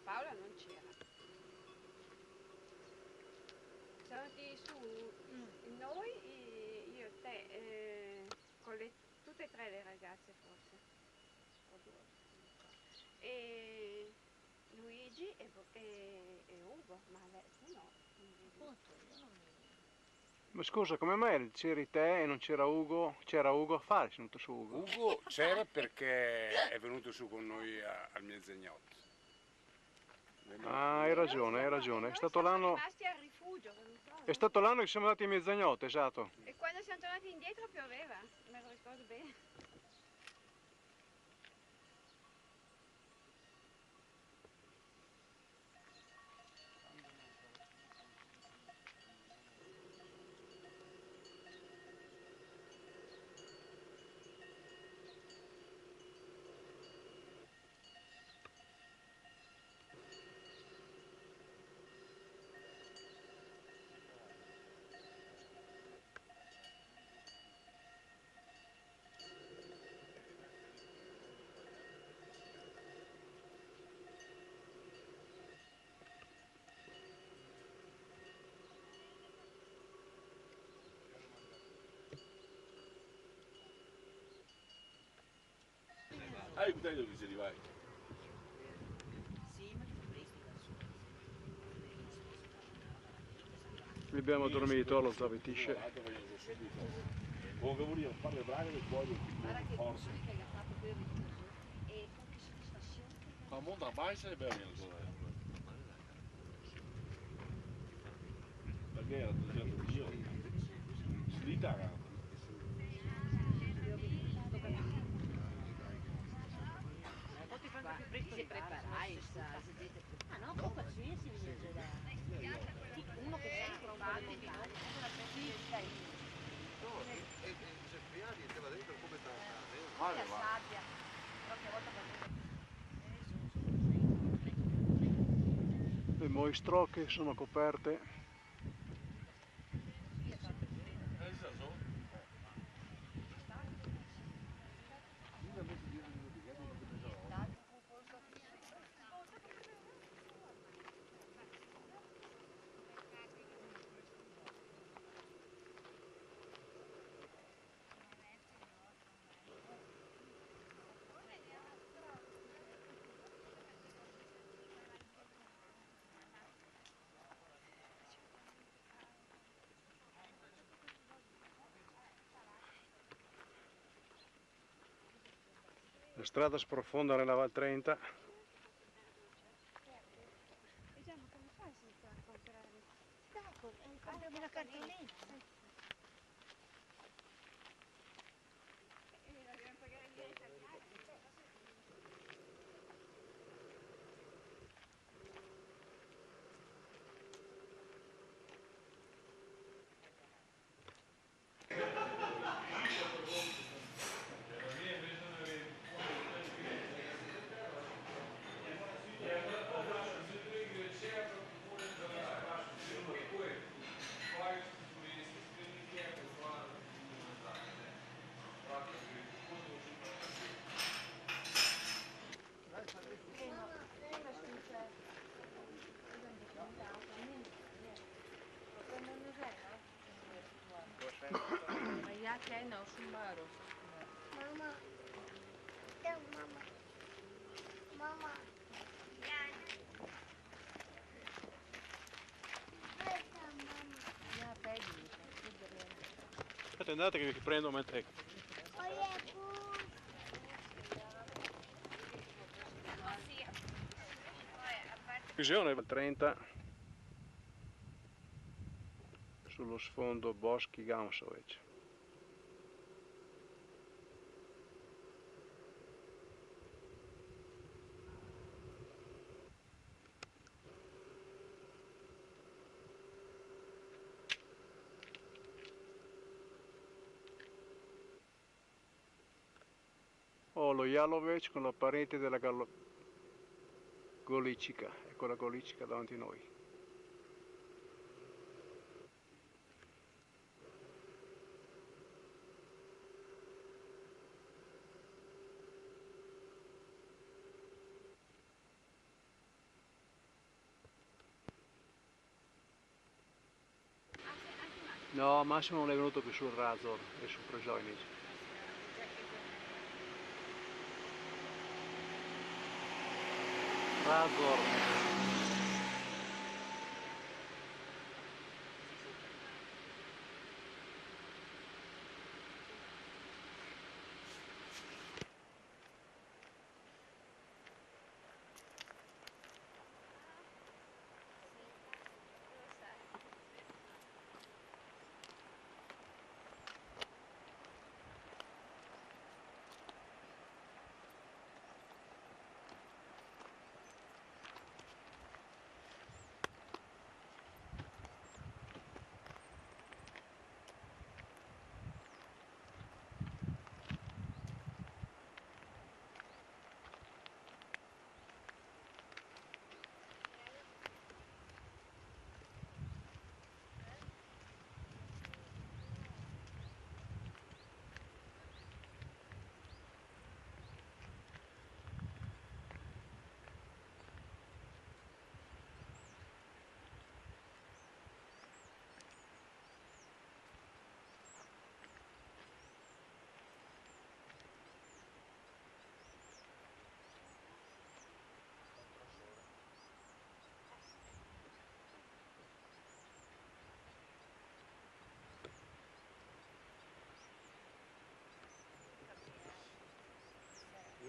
Paola non c'era. Siamo andati su noi, io, te, con tutte e tre le ragazze forse, o due, non so. E Luigi e Ugo, ma tu no. Appunto, io non mi... Ma scusa, come mai c'eri te e non c'era Ugo? C'era Ugo a fare, è venuto su Ugo. Ugo c'era perché è venuto su con noi al Mezzagnotto. Ah, hai ragione, hai ragione. È stato siamo l'anno. rimasti al rifugio, non so. È stato l'anno che siamo andati a Mezzagnotte, esatto. E quando siamo tornati indietro pioveva, me lo ricordo bene. Ah, il vitello che se li vai. Sì, ma ti presto da solo. Abbiamo dormito allo Zavetisce. Comunque volevo fare braghe del cuoio, Guarda che forza. che hai fatto per il rifuso e con che soddisfazione. Ma monta mai se ne beve il sole. Perché era tutto io. Slita. Poi ti fanno più presto se preparai, ah no, con qualsiasi viene da... Uno che sempre un po' di montagna. Sì, dai. E Cipriani te va dentro come sta? La sabbia. Qualche volta Le moistrocche sono coperte. La strada sprofonda nella Val Trenta. E già, ma come fai senza comprare? Dai, compriamo la cartolina. Dobbiamo pagare gli italiani. Ma ja jij nou Sumaru? Mama, tell mama. Mama. Aspetta, mamma. Ja, Peggy. Aspetta, andate che vi prendo mentre. Olha, Visione Val Trenta. Sullo sfondo boschi Gamsovec. Ho lo Jalovec con la parete della Golicica, ecco la Golicica davanti a noi. No, Massimo non è venuto più sul Razor e su Prejoinic. Razor.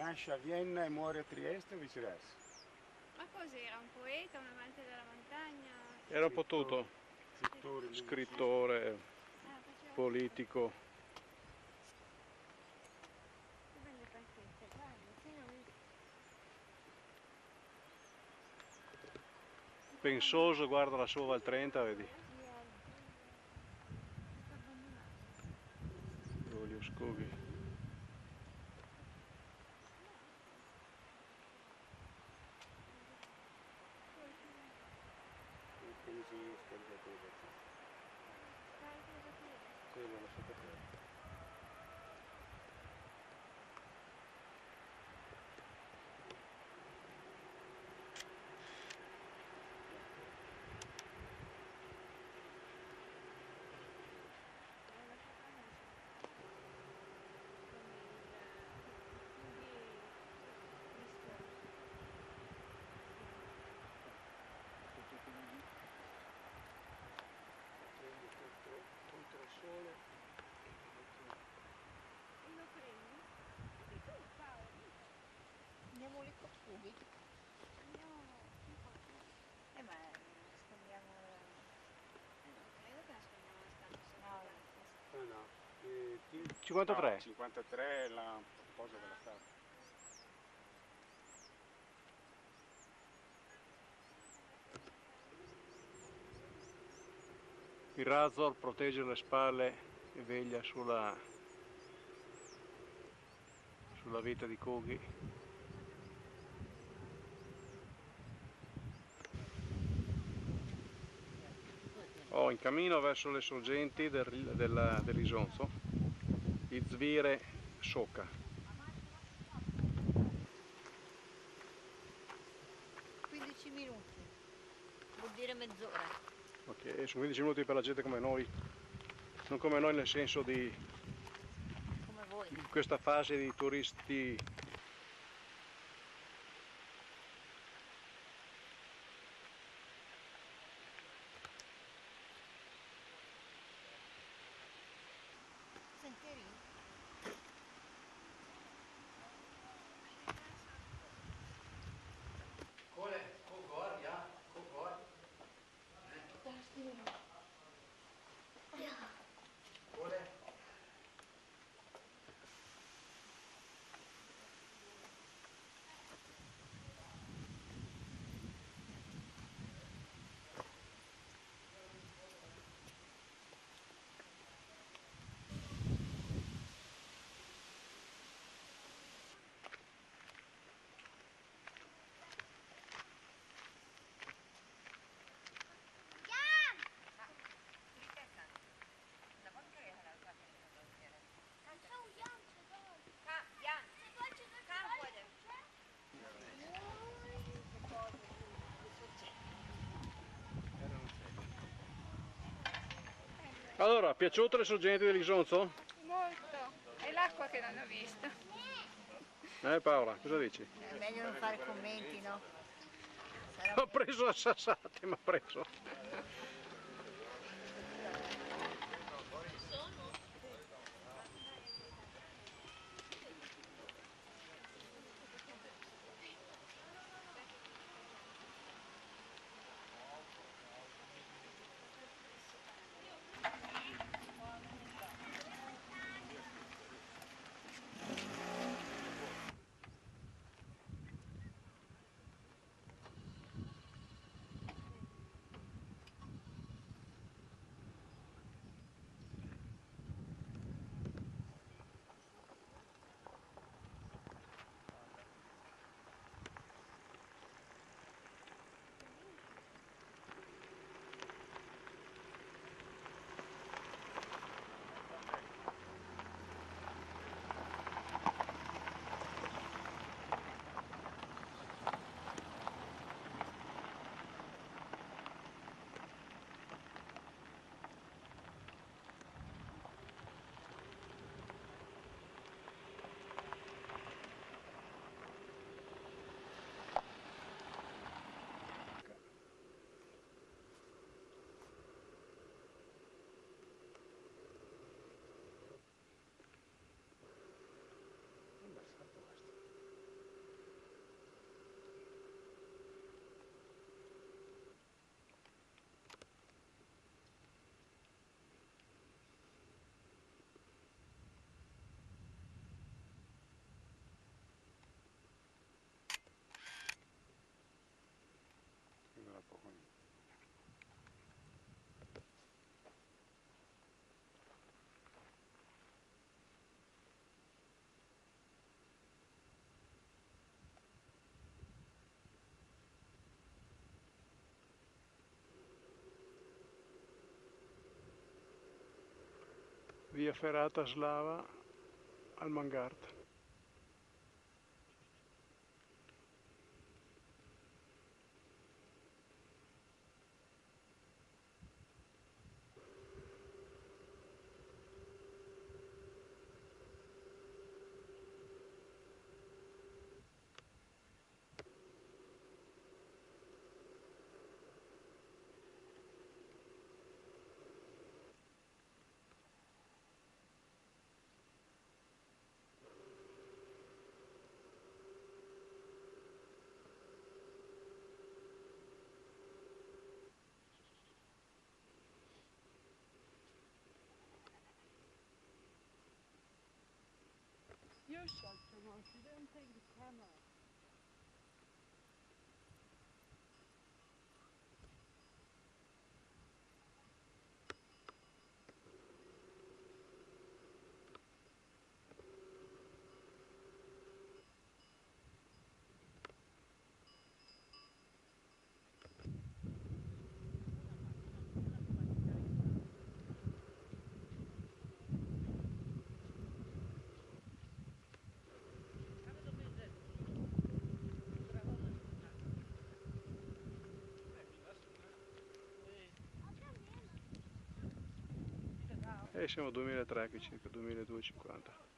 Nasce a Vienna e muore a Trieste o viceversa? Ma cos'era? Un poeta, un amante della montagna? Era un po' tutto. Scrittore, Scrittore, Faceva politico. che belle pancette, guarda, se non... Pensoso, guarda la sua Val 30, vedi? Olio Scoghi. come si scarica quello? Sì, l'ho lasciato aperto. Contro il sole. Lo prendi? E tu, Paolo? Andiamo lì con Scooby. Andiamo un po' più. Ma nascondiamo... Non credo che nascondiamo la stanza. No, No, 53. 53 è la cosa della strada. Il Razor protegge le spalle e veglia sulla vita di Coghi. In cammino verso le sorgenti dell'Isonzo, Izvire Sciocca. 15 minuti. Vuol dire mezz'ora. Ok, e sono 15 minuti per la gente come noi, non come noi nel senso di Come voi. questa fase di turisti. Sentieri? Allora, piaciute le sorgenti dell'Isonzo? Molto. È l'acqua che non ho visto. Paola, cosa dici? È meglio non fare commenti, no? Ho preso a sassate, mi ha preso. Era poco. Via Ferrata Slava al Mangart. You shot too much. You didn't take the camera. Siamo a 2003 qui circa, 2250.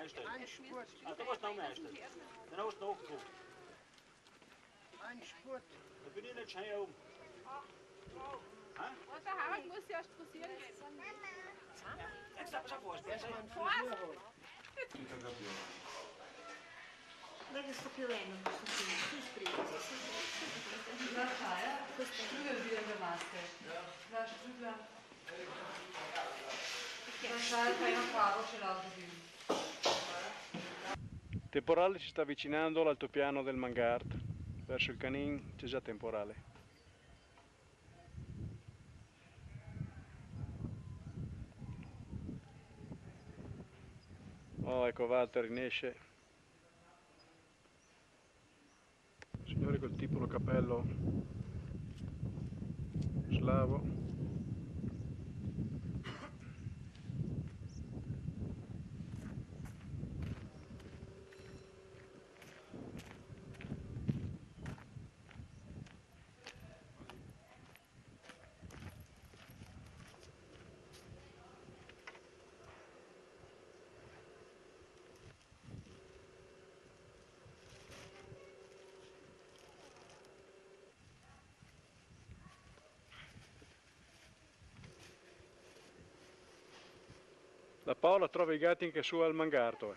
meester. Ein Spurt, Ah, dat was nou meester. Dan was het nog goed. ein Spurt. Dan ben je net zijn oom. Und der Harald muss ja erst frisieren gehen. Ik sta zo voor. Erstmal ein Friseur holen. Guarda che sto piovendo questo film, tu spriti. Temporale si sta avvicinando all'altopiano del Mangart. Verso il Canin c'è già temporale. Oh, ecco Walter in esce. Signore col tipolo cappello slavo. La Paola trova i gatti anche su al Mangarto.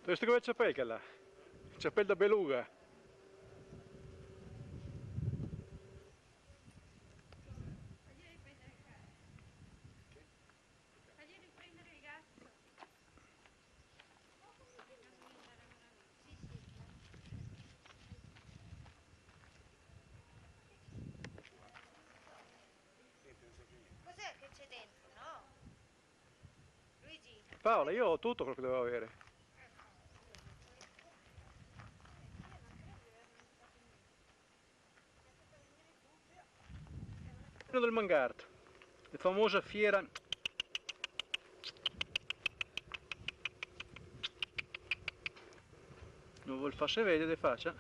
Questo come c'è che là? C'è da beluga. Fagli riprendere il gatto. Cos'è che c'è dentro, no? Luigi, Paola, io ho tutto quello che devo avere. Del Mangarto, la famosa fiera. Non vuol farsi vedere, faccia.